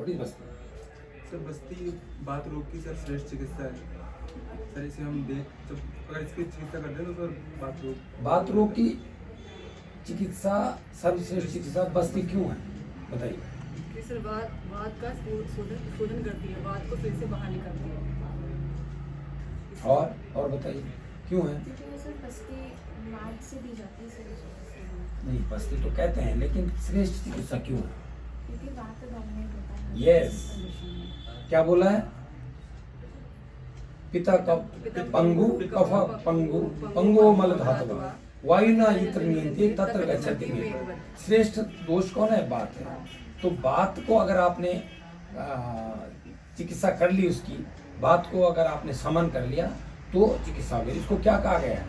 What is Basti? Sir बस्ती बात रोग की सर श्रेष्ठ चिकित्सा है सर। इसे हम देख जब अगर इसकी चिकित्सा करते हैं तो सर बात रोग की चिकित्सा सर्वश्रेष्ठ चिकित्सा बस्ती क्यों है, बताइए। कि सर वात का शोधन करती है, वात को फिर से बाहर निकालती है। और बताइए क्यों है? क्योंकि सर बस्ती मार्ग से दी जाती है सर। नहीं, बस्ती तो कहते हैं, लेकिन श्रेष्ठ चिकित्सा क्यों है? क्योंकि वात डोमिनेट होता है। यस, क्या बोला है? पिता का पंगु कफ पंगु पंगो मल धातुवा वायुना यत्र नियंत्रित तत्र गच्छति में। श्रेष्ठ दोष कौन है? बात है। तो बात को अगर आपने चिकित्सा कर ली, उसकी बात को अगर आपने समन कर लिया तो चिकित्सा हो गई। इसको क्या कहा गया है?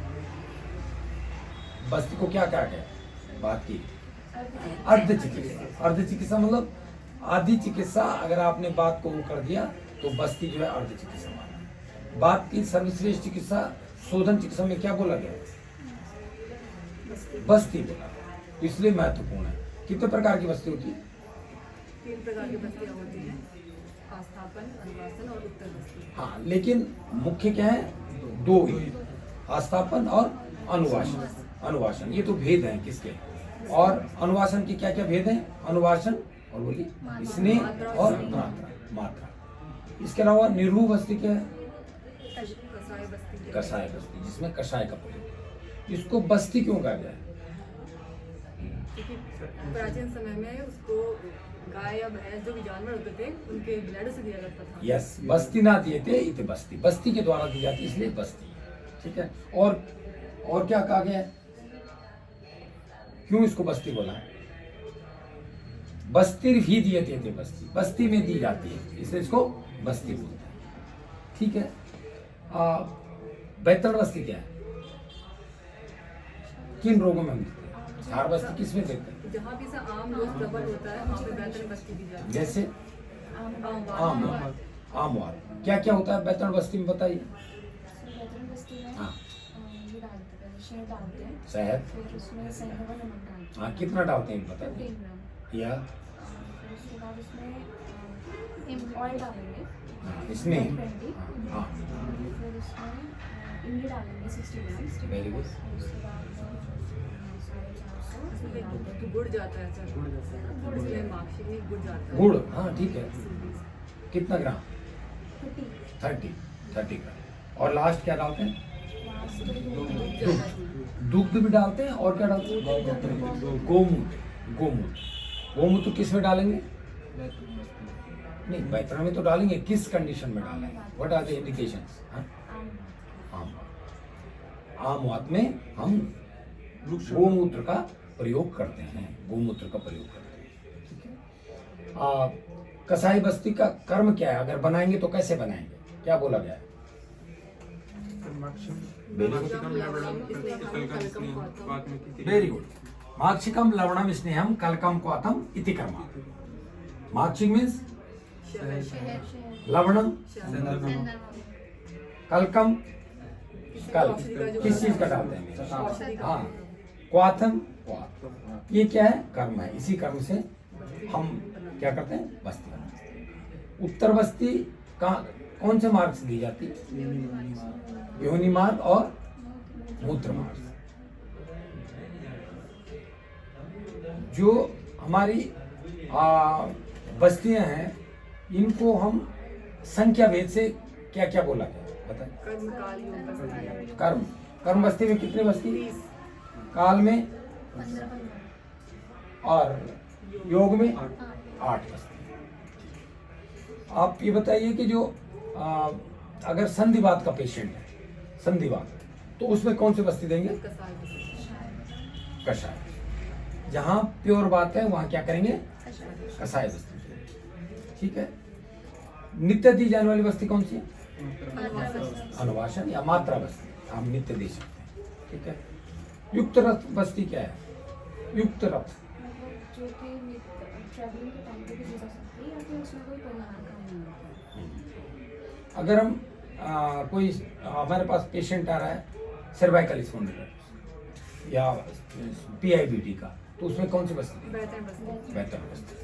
बस्ती को क्या कहा गया? बात की अर्ध चिकित्सा। अर्ध चिकित्सा मतलब आधी चिकित्सा अगर आपने बात को वो कर दिया तो बस्ती जो है अर्ध चिकित्सा माना। बात की सर्वश्रेष्ठ चिकित्सा शोधन चिकित्सा में क्या बोला गया? बस्ती बोला, इसलिए महत्वपूर्ण है। कितने प्रकार की बस्ती होती है? 3 प्रकार की बस्तियां होती हैं, आस्थापन, अनुवासन और उत्तर बस्ती। हाँ, लेकिन मुख्य क्या है? 2 ही, आस्थापन और अनुवासन। अनुवासन ये तो भेद हैं किसके? और अनुवासन के क्या क्या भेद हैं? अनुवासन और बोलिए स्नेह और मात्रा। इसके अलावा निर्भू बस्ती क्या है? कसाई बस्ती। कसाय बस्ती, जिसमें कषाय का प्रयोग। इसको बस्ती क्यों कहा गया है? क्योंकि प्राचीन समय में उसको गाय या भैंस जो भी जानवर होते थे उनके ब्लड से दिया जाता था। यस, बस्ती ना दिए थे इत बस्ती, बस्ती के द्वारा दी जाती, इसलिए बस्ती। ठीक है, और क्या कहा गया है? क्यों इसको बस्ती बोला है? बस्ती ही दिए थे बस्ती, बस्ती में दी जाती है, इसलिए इसको बस्ती बोलते हैं। ठीक है, बैतल बस्ती क्या है? किन रोगों में मिलती है? झाड़ बस्ती किस में देते हैं? जहाँ भी सा आम रोग प्रबल होता है वहाँ पे बैतल बस्ती दी जाती है। जैसे आम आमवाद क्या क्या होता है बैतल बस्ती में, बताइए। बैतूल बस्ती में हाँ, ये डालते हैं, शहद डालते हैं, शहद। फिर उसमें शहद व नमक डालते हाँ, कितना डालते हैं 15 बताइए। ग्राम। या फिर उसके बाद उसमें ऑयल डालेंगे इसमें 20। हाँ, फिर उसमें इमली डालेंगे 60 ग्राम। Very good. उसके बाद 450 तो गुड़ जाता है सर, गुड़ से माक्षी में गुड़ जाता है। गुड़, हाँ ठीक है। कितना ग्राम? 50 30 ग्राम। और लास्ट क्या डालते हैं? लास्ट दुग्ध भी डालते हैं, और क्या डालते हैं? गोमूत्र। गोमूत्र किस में डालेंगे? नहीं, बैतरण में तो डालेंगे, किस कंडीशन में डालेंगे? What are the indications? आमवाद में हम गोमूत्र का प्रयोग करते हैं, गोमूत्र का प्रयोग करते हैं। ठीक है। कसाई बस्ती का कर्म क्या है? अगर बनाएंगे तो कैसे बनाएंगे? क्या बोला गया है? Very good. माक्षिकम लवणम स्नेहम कलकम क्वाथम इति कर्मा। माक्षिक मीन्स लवणम, कलकम कल किस चीज का डालते हैं? हाँ, क्वाथम क्वाथ, ये क्या है? कर्म है। इसी कर्म से हम क्या करते हैं? बस्ती बनाते हैं। उत्तर बस्ती कौन से मार्ग से दी जाती है? योनि मार्ग और मूत्र मार्ग। जो हमारी बस्तियां हैं, इनको हम संख्या भेद से क्या क्या बोला गया? बताएं। कर्म काल योग बस्ती। कर्म बस्ती में कितने बस्ती? काल में 15 और योग में 8 बस्ती। आप ये बताइए कि जो अगर संधिवात का पेशेंट है, संधिवात, तो उसमें कौन सी बस्ती देंगे? कसाई बस्ती। कषाय। जहाँ प्योर बात है वहाँ क्या करेंगे? कषाय बस्ती देंगे। ठीक है। नित्य दी जाने वाली बस्ती कौन सी है? अनुवासन या मात्रा बस्ती, हम नित्य दे सकते हैं। ठीक है। युक्त रथ बस्ती क्या है? युक्त रथ जो कि ट्रैवलिंग के टाइम पे भी दी जा सकती है, या फिर उसमें कोई परिहार काम नहीं होता। अगर हम कोई हमारे पास पेशेंट आ रहा है सर्वाइकल स्पॉन्डिलाइटिस या PIBD का, तो उसमें कौन सी बस्ती? बैतल बस्ती। बेहतर बस्ती।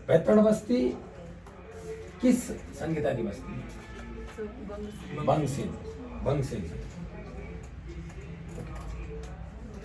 बैतड़ बस्ती किस संगीता की बस्ती? So, बंग बंग सिंह